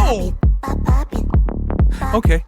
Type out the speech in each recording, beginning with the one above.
No! Okay.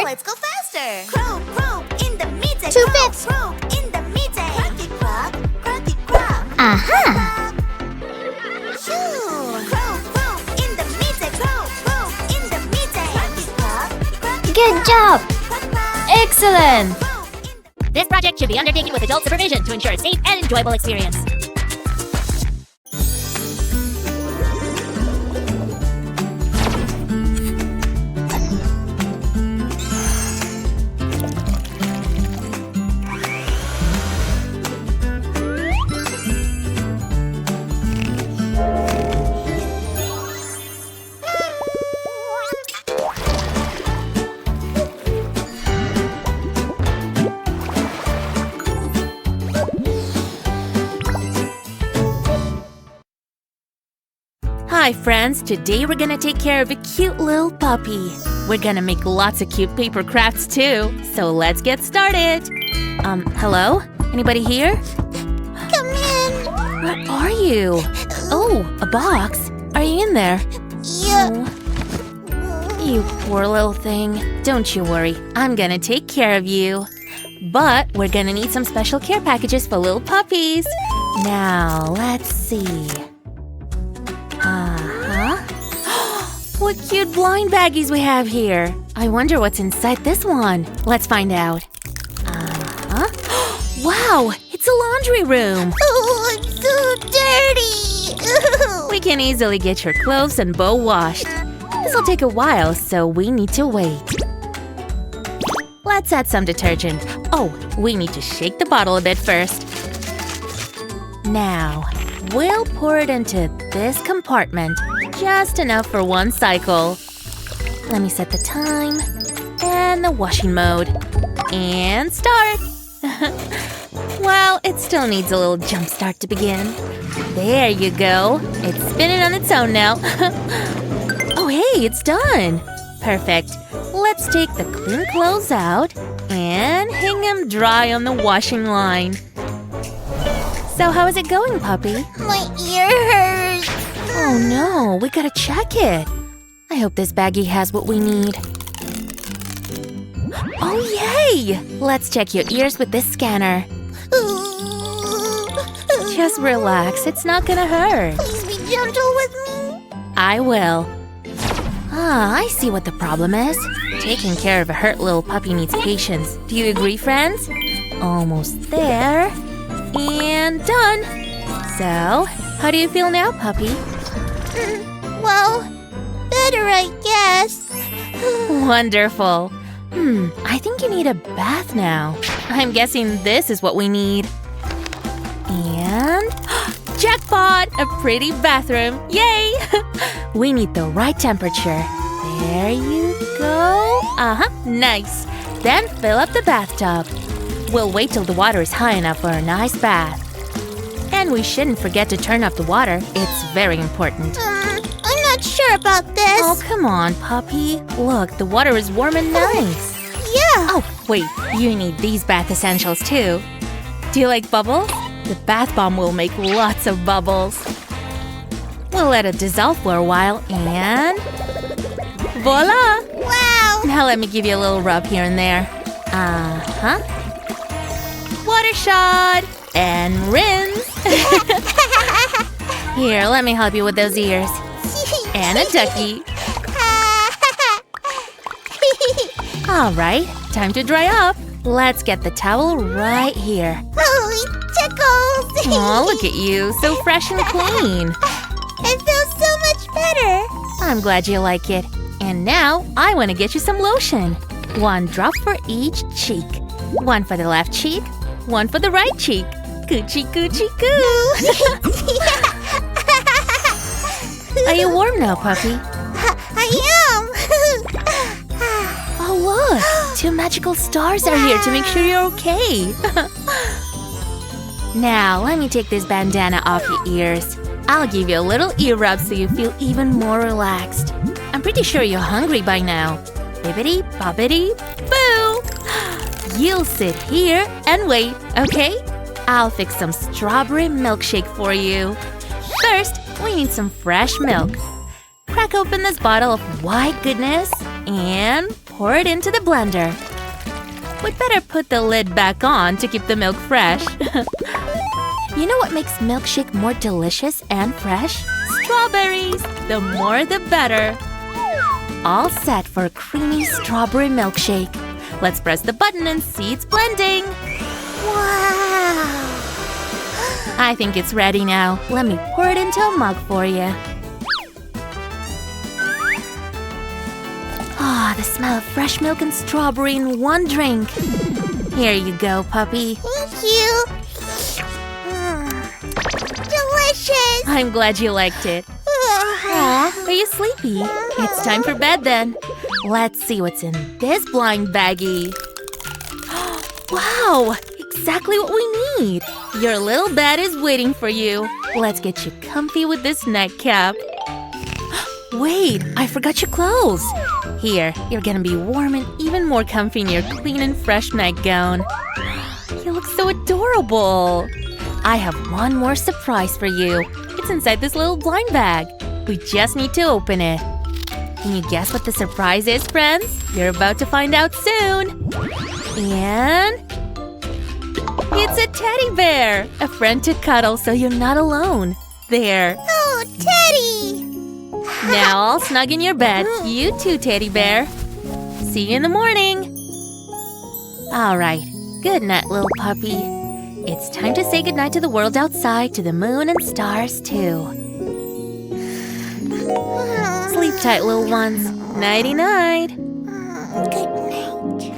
Let's go faster. Crow, crow, in the midday. 2/5. Crow, in the midday. Croaky crow, croaky crow. Aha! Shoo. Crow, crow, in the midday. Crow, crow, in the midday. Croaky crow, croaky Good crow. job! Crow, crow, Excellent! crow, in the This project should be undertaken with adult supervision to ensure a safe and enjoyable experience. Hi friends, today we're gonna take care of a cute little puppy. We're gonna make lots of cute paper crafts too, so let's get started. Hello? Anybody here? Come in. Where are you? Oh, a box. Are you in there? Yeah. Oh, you poor little thing. Don't you worry, I'm gonna take care of you. But we're gonna need some special care packages for little puppies. Now, let's see. Uh-huh. What cute blind baggies we have here. I wonder what's inside this one. Let's find out. Uh-huh. Wow, it's a laundry room. Oh, it's so dirty. We can easily get your clothes and bow washed. This'll take a while, so we need to wait. Let's add some detergent. Oh, we need to shake the bottle a bit first. Now, we'll pour it into this compartment. Just enough for one cycle. Let me set the time. And the washing mode. And start! Well, it still needs a little jump start to begin. There you go. It's spinning on its own now. Oh, hey, it's done. Perfect. Let's take the clean clothes out and hang them dry on the washing line. So how is it going, puppy? My ear hurts. Oh no, we gotta check it. I hope this baggie has what we need. Oh yay! Let's check your ears with this scanner. Just relax, it's not gonna hurt. Please be gentle with me. I will. Ah, I see what the problem is. Taking care of a hurt little puppy needs patience. Do you agree, friends? Almost there. And done. So, how do you feel now, puppy? Well, better, I guess. Wonderful. I think you need a bath now. I'm guessing this is what we need. And jackpot! A pretty bathroom. Yay! We need the right temperature. There you go. Uh-huh, nice. Then fill up the bathtub. We'll wait till the water is high enough for a nice bath. And we shouldn't forget to turn off the water. It's very important. I'm not sure about this. Oh, come on, puppy. Look, the water is warm and nice. Yeah. Oh, wait, you need these bath essentials too. Do you like bubbles? The bath bomb will make lots of bubbles. We'll let it dissolve for a while and… voila! Wow. Now let me give you a little rub here and there. Uh-huh. Water shot! And rinse! Here, let me help you with those ears. And a ducky. All right, time to dry up. Let's get the towel right here. Oh, it tickles. Oh, look at you, so fresh and clean. It feels so much better. I'm glad you like it. And now, I want to get you some lotion. 1 drop for each cheek. 1 for the left cheek, 1 for the right cheek. Coochie coochie coo. Are you warm now, puppy? I am. Oh, look! 2 magical stars are here to make sure you're okay. Now, let me take this bandana off your ears. I'll give you a little ear rub so you feel even more relaxed. I'm pretty sure you're hungry by now. Bibbidi bobbidi boo! You'll sit here and wait, okay? I'll fix some strawberry milkshake for you. First, we need some fresh milk. Crack open this bottle of white goodness and pour it into the blender. We'd better put the lid back on to keep the milk fresh. You know what makes milkshake more delicious and fresh? Strawberries! The more the better. All set for a creamy strawberry milkshake. Let's press the button and see it's blending. Wow. I think it's ready now. Let me pour it into a mug for you. Ah, the smell of fresh milk and strawberry in one drink. Here you go, puppy. Thank you. Delicious. I'm glad you liked it. Aw, are you sleepy? It's time for bed then. Let's see what's in this blind baggie. Wow, exactly what we need. Your little bed is waiting for you. Let's get you comfy with this nightcap. Wait, I forgot your clothes. Here, you're gonna be warm and even more comfy in your clean and fresh nightgown. You look so adorable. I have one more surprise for you. It's inside this little blind bag. We just need to open it. Can you guess what the surprise is, friends? You're about to find out soon. And it's a teddy bear! A friend to cuddle so you're not alone. There. Oh, Teddy. Now all snug in your bed. You too, teddy bear. See you in the morning. All right. Good night, little puppy. It's time to say goodnight to the world outside, to the moon and stars, too. Sleep tight, little ones. Nighty-night. Good night.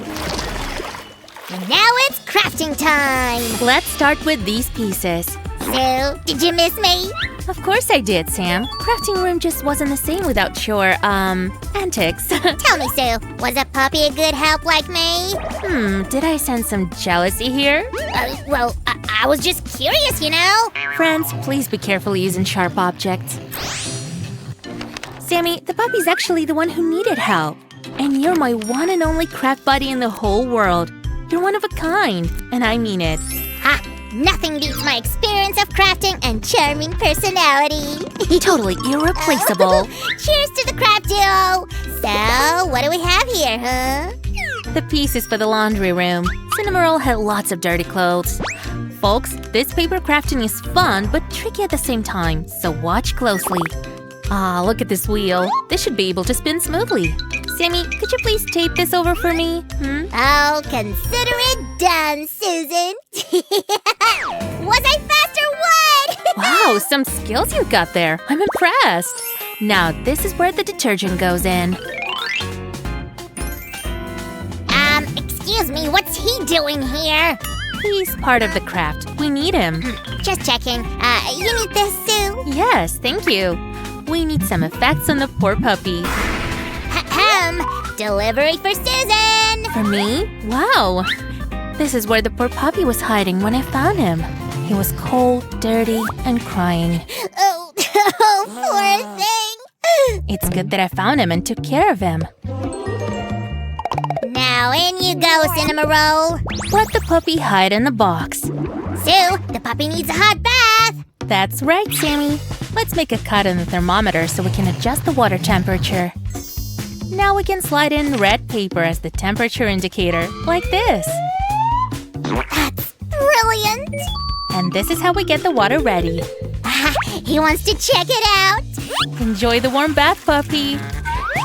And now it's crafting time. Let's start with these pieces. So, did you miss me? Of course I did, Sam. Crafting room just wasn't the same without your, antics. Tell me, Sue, was a puppy a good help like me? Did I sense some jealousy here? Well, I was just curious, you know? Friends, please be careful using sharp objects. Sammy, the puppy's actually the one who needed help. And you're my one and only craft buddy in the whole world. You're one of a kind, and I mean it. Ha! Nothing beats my experience of crafting and charming personality. Totally irreplaceable. Cheers to the craft duo! So, what do we have here, huh? The piece is for the laundry room. Cinnamoroll had lots of dirty clothes. Folks, this paper crafting is fun but tricky at the same time, so watch closely. Ah, look at this wheel. This should be able to spin smoothly. Sammy, could you please tape this over for me? I'll consider it done, Susan. Was I fast or what? Wow, some skills you got there. I'm impressed. Now, this is where the detergent goes in. Excuse me, what's he doing here? He's part of the craft. We need him. Just checking. You need this, Sue? Yes, thank you. We need some effects on the poor puppy. Delivery for Susan! For me? Wow. This is where the poor puppy was hiding when I found him. He was cold, dirty, and crying. Oh, poor thing! It's good that I found him and took care of him. Now in you go, Cinnamoroll. Let the puppy hide in the box. Sue, the puppy needs a hot bath. That's right, Sammy. Let's make a cut in the thermometer so we can adjust the water temperature. Now we can slide in red paper as the temperature indicator, like this. That's brilliant. And this is how we get the water ready. He wants to check it out. Enjoy the warm bath, puppy.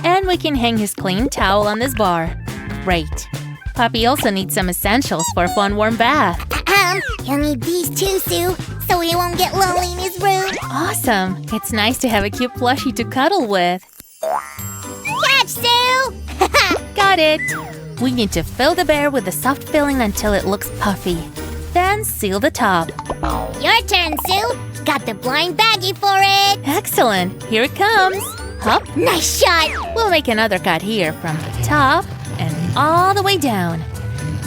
And we can hang his clean towel on this bar. Great. Puppy also needs some essentials for a fun warm bath. He'll need these too, Sue, so he won't get lonely in his room. Awesome. It's nice to have a cute plushie to cuddle with. Catch, Sue! Got it. We need to fill the bear with the soft filling until it looks puffy. Then seal the top. Your turn, Sue. Got the blind baggie for it. Excellent. Here it comes. Hop. Nice shot. We'll make another cut here from the top and all the way down.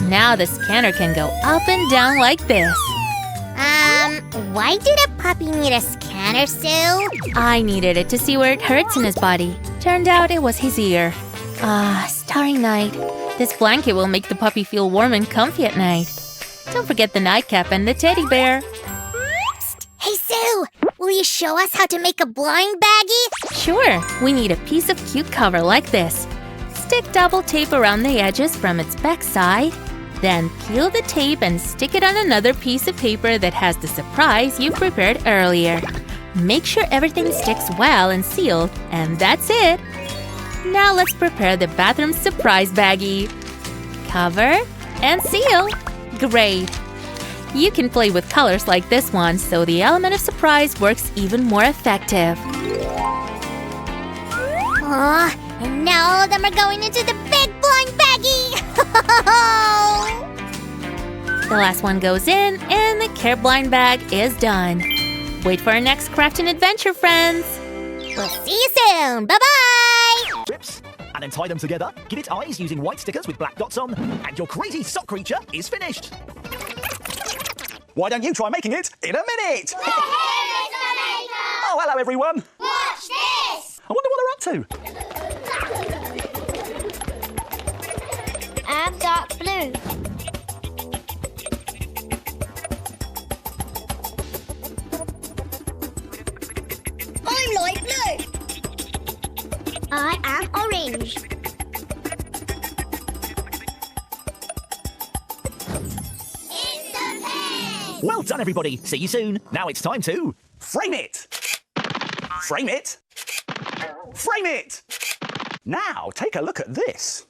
Now the scanner can go up and down like this. Why did a puppy need a scanner, Sue? I needed it to see where it hurts in his body. Turned out it was his ear. Ah, starry night. This blanket will make the puppy feel warm and comfy at night. Don't forget the nightcap and the teddy bear. Psst. Hey, Sue! Will you show us how to make a blind baggie? Sure, we need a piece of cute cover like this. Stick double tape around the edges from its back side. Then peel the tape and stick it on another piece of paper that has the surprise you prepared earlier. Make sure everything sticks well and sealed, and that's it! Now let's prepare the bathroom surprise baggie. Cover and seal. Great! You can play with colors like this one so the element of surprise works even more effective. Aw, and now all of them are going into the big blind baggie! The last one goes in, and the Care Blind bag is done. Wait for our next crafting adventure, friends! We'll see you soon! Bye-bye! Strips, and then tie them together. Give it eyes using white stickers with black dots on, and your crazy sock creature is finished. Why don't you try making it in a minute? Oh, hello everyone. Watch this! I wonder what they're up to. I'm dark blue. I'm light blue. I am orange. It's the pen! Well done, everybody. See you soon. Now it's time to frame it. Frame it. Frame it. Now take a look at this.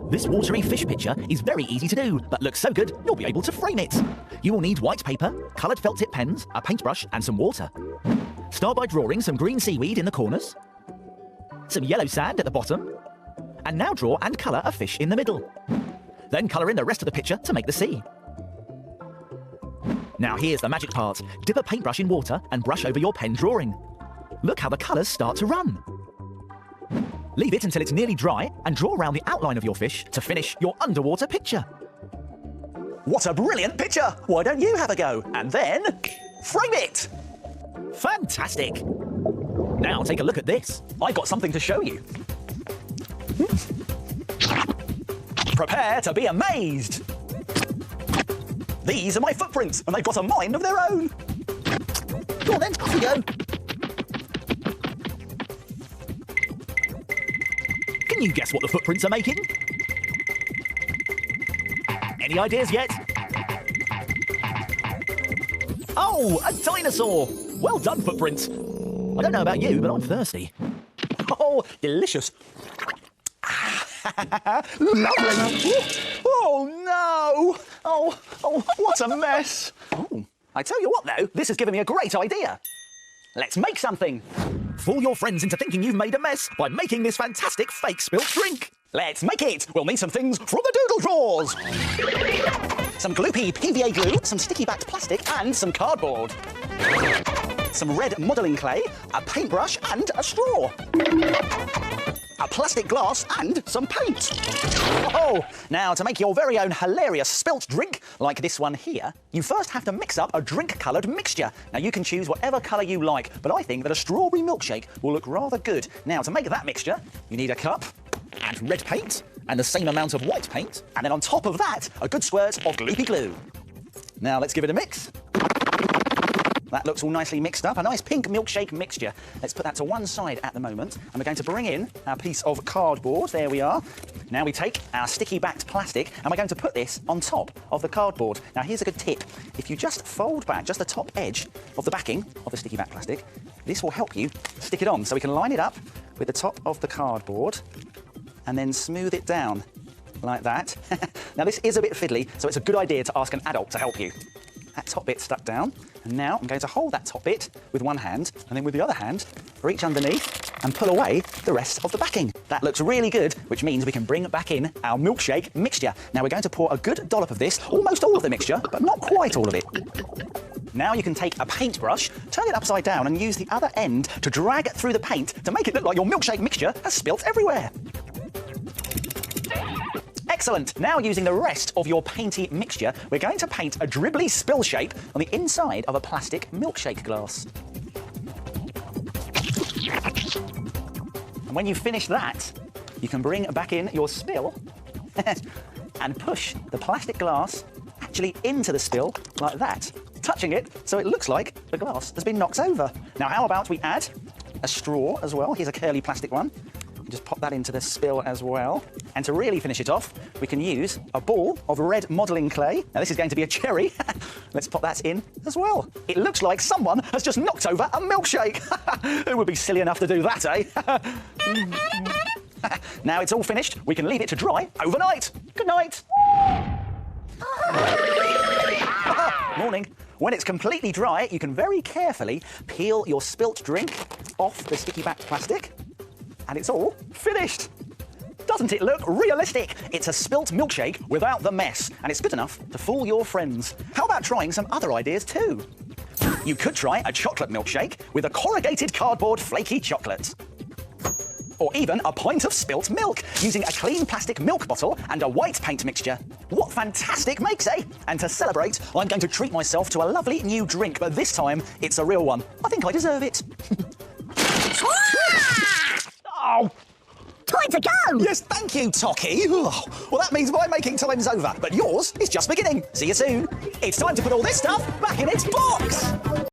This watery fish picture is very easy to do, but looks so good you'll be able to frame it. You will need white paper, coloured felt tip pens, a paintbrush and some water. Start by drawing some green seaweed in the corners, some yellow sand at the bottom, and now draw and colour a fish in the middle. Then colour in the rest of the picture to make the sea. Now here's the magic part. Dip a paintbrush in water and brush over your pen drawing. Look how the colours start to run. Leave it until it's nearly dry and draw around the outline of your fish to finish your underwater picture. What a brilliant picture! Why don't you have a go? And then frame it! Fantastic! Now take a look at this. I've got something to show you. Prepare to be amazed! These are my footprints, and they've got a mind of their own. Go on then, off we go. Can you guess what the footprints are making? Any ideas yet? Oh, a dinosaur! Well done, footprints. I don't know about you, but I'm thirsty. Oh, delicious. Lovely. Oh, no. Oh, what a mess. Oh, I tell you what, though, this has given me a great idea. Let's make something. Fool your friends into thinking you've made a mess by making this fantastic fake spilt drink. Let's make it. We'll need some things from the doodle drawers. Some gloopy PVA glue, some sticky backed plastic and some cardboard. Some red modelling clay, a paintbrush and a straw. A plastic glass and some paint. Oh, now to make your very own hilarious spilt drink, like this one here, you first have to mix up a drink-coloured mixture. Now you can choose whatever colour you like, but I think that a strawberry milkshake will look rather good. Now to make that mixture, you need a cup and red paint and the same amount of white paint, and then on top of that, a good squirt of gloopy glue. Now let's give it a mix. That looks all nicely mixed up. A nice pink milkshake mixture. Let's put that to one side at the moment. And we're going to bring in our piece of cardboard. There we are. Now we take our sticky backed plastic and we're going to put this on top of the cardboard. Now here's a good tip. If you just fold back just the top edge of the backing of the sticky back plastic, this will help you stick it on. So we can line it up with the top of the cardboard and then smooth it down like that. Now this is a bit fiddly, so it's a good idea to ask an adult to help you. That top bit stuck down, and now I'm going to hold that top bit with one hand, and then with the other hand, reach underneath and pull away the rest of the backing. That looks really good, which means we can bring back in our milkshake mixture. Now we're going to pour a good dollop of this, almost all of the mixture, but not quite all of it. Now you can take a paintbrush, turn it upside down, and use the other end to drag it through the paint to make it look like your milkshake mixture has spilt everywhere. Excellent. Now using the rest of your painty mixture, we're going to paint a dribbly spill shape on the inside of a plastic milkshake glass. And when you finish that, you can bring back in your spill and push the plastic glass actually into the spill like that, touching it so it looks like the glass has been knocked over. Now how about we add a straw as well? Here's a curly plastic one. Just pop that into the spill as well. And to really finish it off, we can use a ball of red modelling clay. Now this is going to be a cherry. Let's pop that in as well. It looks like someone has just knocked over a milkshake. Who would be silly enough to do that, eh? Now it's all finished, we can leave it to dry overnight. Good night. Morning. When it's completely dry, you can very carefully peel your spilt drink off the sticky back plastic. And it's all finished. Doesn't it look realistic? It's a spilt milkshake without the mess, and it's good enough to fool your friends. How about trying some other ideas too? You could try a chocolate milkshake with a corrugated cardboard flaky chocolate. Or even a pint of spilt milk using a clean plastic milk bottle and a white paint mixture. What fantastic makes, eh? And to celebrate, I'm going to treat myself to a lovely new drink, but this time it's a real one. I think I deserve it. Oh! Time to go! Yes, thank you, Tocky. Well, that means my making time's over, but yours is just beginning. See you soon. It's time to put all this stuff back in its box.